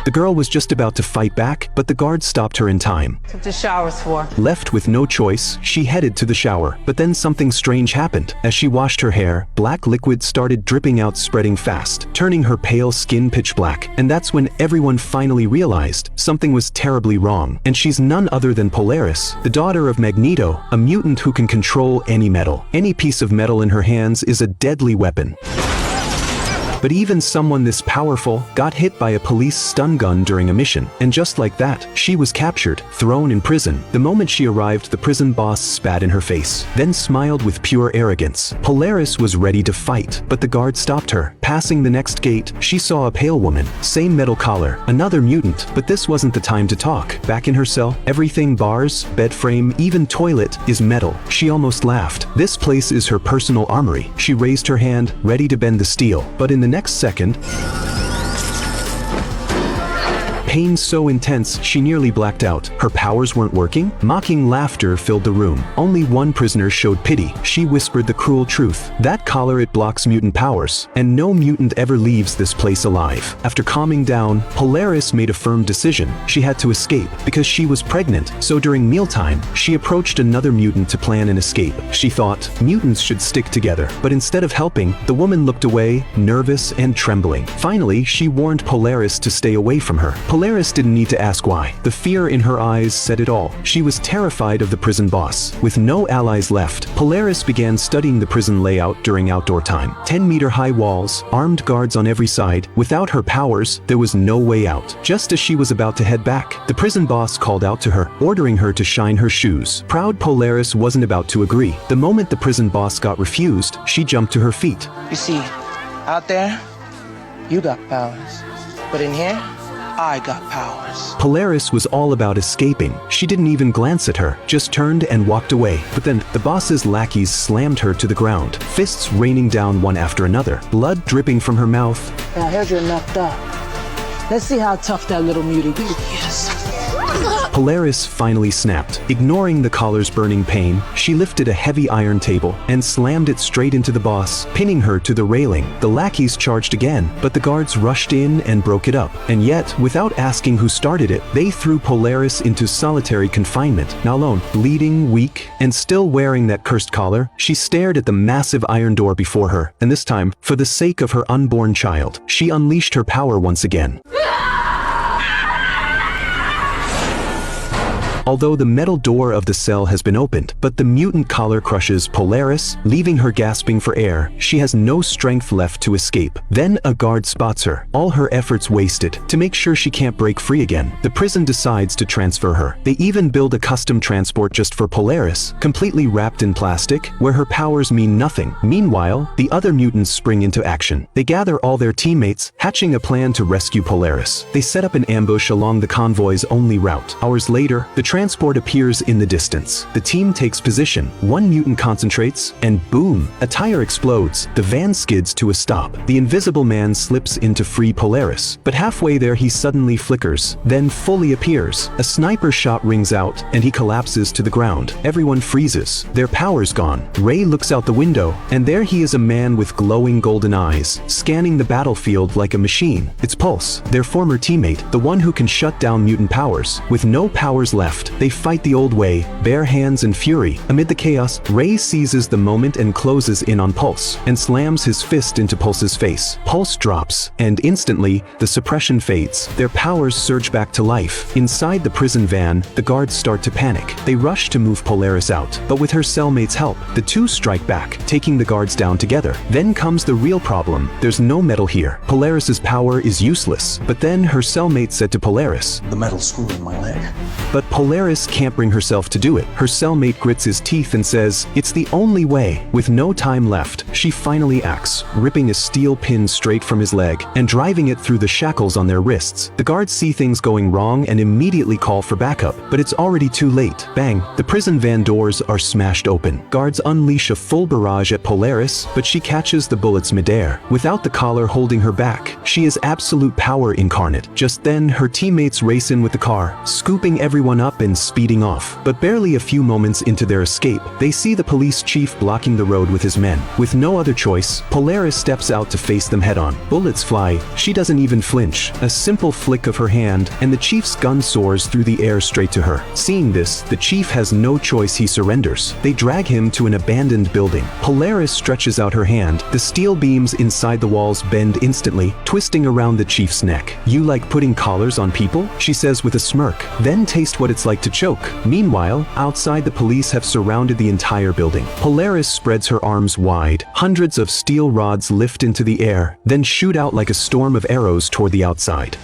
The girl was just about to fight back, but the guard stopped her in time. Took the showers for. Left with no choice, she headed to the shower. But then something strange happened. As she washed her hair, black liquid started dripping out, spreading fast, turning her pale skin pitch black. And that's when everyone finally realized something was terribly wrong. And she's none other than Polaris, the daughter of Magneto, a mutant who can control any metal. Any piece of metal in her hands is a deadly weapon. But even someone this powerful got hit by a police stun gun during a mission, and just like that, she was captured, thrown in prison. The moment she arrived, the prison boss spat in her face, then smiled with pure arrogance. Polaris was ready to fight, but the guard stopped her. Passing the next gate, she saw a pale woman, same metal collar, another mutant, but this wasn't the time to talk. Back in her cell, everything, bars, bed frame, even toilet, is metal. She almost laughed. This place is her personal armory. She raised her hand, ready to bend the steel, but in the next second, pain so intense she nearly blacked out. Her powers weren't working. Mocking laughter filled the room. Only one prisoner showed pity. She whispered the cruel truth. That collar, it blocks mutant powers, and no mutant ever leaves this place alive. After calming down, Polaris made a firm decision. She had to escape because she was pregnant, so during mealtime, she approached another mutant to plan an escape. She thought mutants should stick together, but instead of helping, the woman looked away, nervous and trembling. Finally, she warned Polaris to stay away from her. Polaris didn't need to ask why. The fear in her eyes said it all. She was terrified of the prison boss. With no allies left, Polaris began studying the prison layout during outdoor time. 10-meter-high walls, armed guards on every side. Without her powers, there was no way out. Just as she was about to head back, the prison boss called out to her, ordering her to shine her shoes. Proud Polaris wasn't about to agree. The moment the prison boss got refused, she jumped to her feet. You see, out there, you got powers. But in here, I got powers. Polaris was all about escaping. She didn't even glance at her, just turned and walked away. But then, the boss's lackeys slammed her to the ground, fists raining down one after another, blood dripping from her mouth. I heard you're knocked up. Let's see how tough that little mutant is. Polaris finally snapped. Ignoring the collar's burning pain, she lifted a heavy iron table and slammed it straight into the boss, pinning her to the railing. The lackeys charged again, but the guards rushed in and broke it up. And yet, without asking who started it, they threw Polaris into solitary confinement. Now alone, bleeding, weak, and still wearing that cursed collar, she stared at the massive iron door before her. And this time, for the sake of her unborn child, she unleashed her power once again. Although the metal door of the cell has been opened, but the mutant collar crushes Polaris, leaving her gasping for air. She has no strength left to escape. Then a guard spots her, all her efforts wasted. To make sure she can't break free again, the prison decides to transfer her. They even build a custom transport just for Polaris, completely wrapped in plastic, where her powers mean nothing. Meanwhile, the other mutants spring into action. They gather all their teammates, hatching a plan to rescue Polaris. They set up an ambush along the convoy's only route. Hours later, the transport appears in the distance. The team takes position. One mutant concentrates, and boom, a tire explodes. The van skids to a stop. The Invisible Man slips in to free Polaris, but halfway there he suddenly flickers, then fully appears. A sniper shot rings out, and he collapses to the ground. Everyone freezes. Their power's gone. Ray looks out the window, and there he is, a man with glowing golden eyes, scanning the battlefield like a machine. It's Pulse, their former teammate, the one who can shut down mutant powers. With no powers left, they fight the old way, bare hands and fury. Amid the chaos, Ray seizes the moment and closes in on Pulse, and slams his fist into Pulse's face. Pulse drops, and instantly, the suppression fades. Their powers surge back to life. Inside the prison van, the guards start to panic. They rush to move Polaris out, but with her cellmate's help, the two strike back, taking the guards down together. Then comes the real problem. There's no metal here. Polaris's power is useless. But then her cellmate said to Polaris, "The metal screw in my leg." But Polaris can't bring herself to do it. Her cellmate grits his teeth and says, "It's the only way." With no time left, she finally acts, ripping a steel pin straight from his leg and driving it through the shackles on their wrists. The guards see things going wrong and immediately call for backup, but it's already too late. Bang! The prison van doors are smashed open. Guards unleash a full barrage at Polaris, but she catches the bullets midair. Without the collar holding her back, she is absolute power incarnate. Just then, her teammates race in with the car, scooping everyone up weapons speeding off. But barely a few moments into their escape, they see the police chief blocking the road with his men. With no other choice, Polaris steps out to face them head-on. Bullets fly, she doesn't even flinch. A simple flick of her hand, and the chief's gun soars through the air straight to her. Seeing this, the chief has no choice, he surrenders. They drag him to an abandoned building. Polaris stretches out her hand. The steel beams inside the walls bend instantly, twisting around the chief's neck. "You like putting collars on people?" she says with a smirk. "Then taste what it's like to choke." Meanwhile, outside, the police have surrounded the entire building. Polaris spreads her arms wide. Hundreds of steel rods lift into the air, then shoot out like a storm of arrows toward the outside.